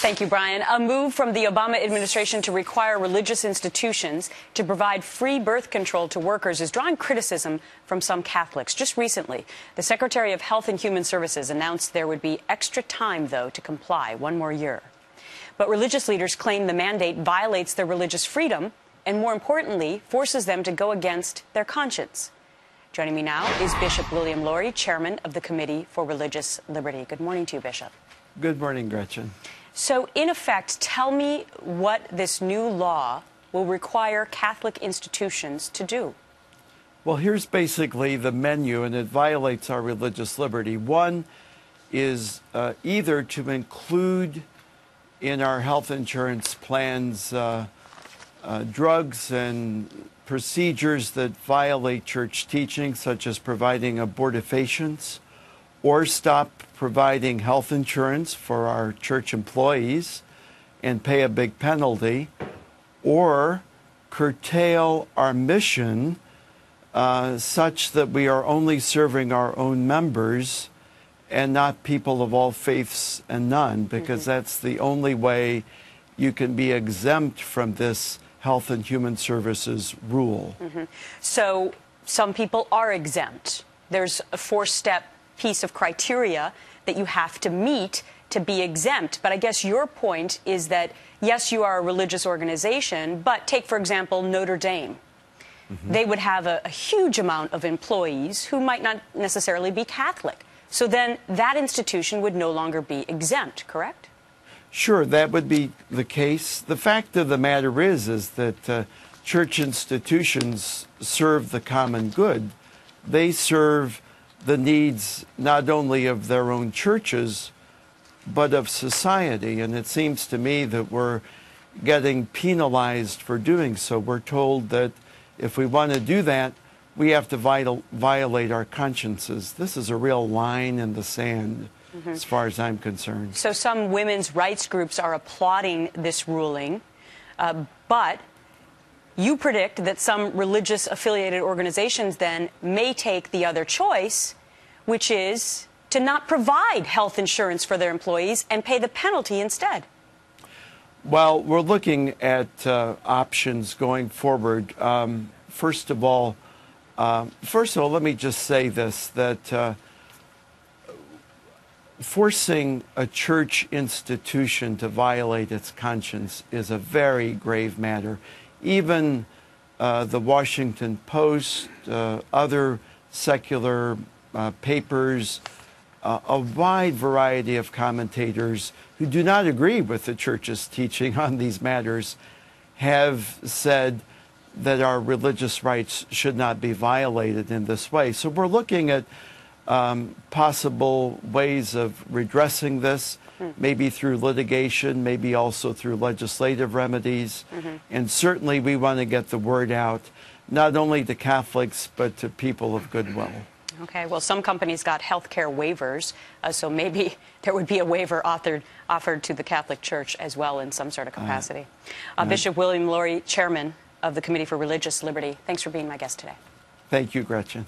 Thank you, Brian. A move from the Obama administration to require religious institutions to provide free birth control to workers is drawing criticism from some Catholics. Just recently, the Secretary of Health and Human Services announced there would be extra time, though, to comply, 1 more year. But religious leaders claim the mandate violates their religious freedom and, more importantly, forces them to go against their conscience. Joining me now is Bishop William Lori, chairman of the Committee for Religious Liberty. Good morning to you, Bishop. Good morning, Gretchen. So, in effect, tell me what this new law will require Catholic institutions to do. Well, here's basically the menu, and it violates our religious liberty. One is either to include in our health insurance plans drugs and procedures that violate church teaching, such as providing abortifacients, or stop providing health insurance for our church employees and pay a big penalty, or curtail our mission such that we are only serving our own members and not people of all faiths and none, because that's the only way you can be exempt from this Health and Human Services rule. So some people are exempt. There's a 4-step piece of criteria that you have to meet to be exempt. But I guess your point is that, yes, you are a religious organization, but take, for example, Notre Dame. They would have a huge amount of employees who might not necessarily be Catholic. So then that institution would no longer be exempt, correct? Sure, that would be the case. The fact of the matter is that church institutions serve the common good. They serve the needs not only of their own churches, but of society. And it seems to me that we're getting penalized for doing so. We're told that if we want to do that, we have to violate our consciences. This is a real line in the sand, as far as I'm concerned. So some women's rights groups are applauding this ruling, but you predict that some religious affiliated organizations then may take the other choice, which is to not provide health insurance for their employees and pay the penalty instead. Well, we're looking at options going forward. First of all, let me just say this, that forcing a church institution to violate its conscience is a very grave matter. Even the Washington Post, other secular papers, a wide variety of commentators who do not agree with the church's teaching on these matters have said that our religious rights should not be violated in this way. So we're looking at possible ways of redressing this, maybe through litigation, maybe also through legislative remedies. And certainly we want to get the word out, not only to Catholics, but to people of goodwill. Okay, well, some companies got health care waivers, so maybe there would be a waiver offered to the Catholic Church as well in some sort of capacity. Bishop William Lori, chairman of the Committee for Religious Liberty, thanks for being my guest today. Thank you, Gretchen.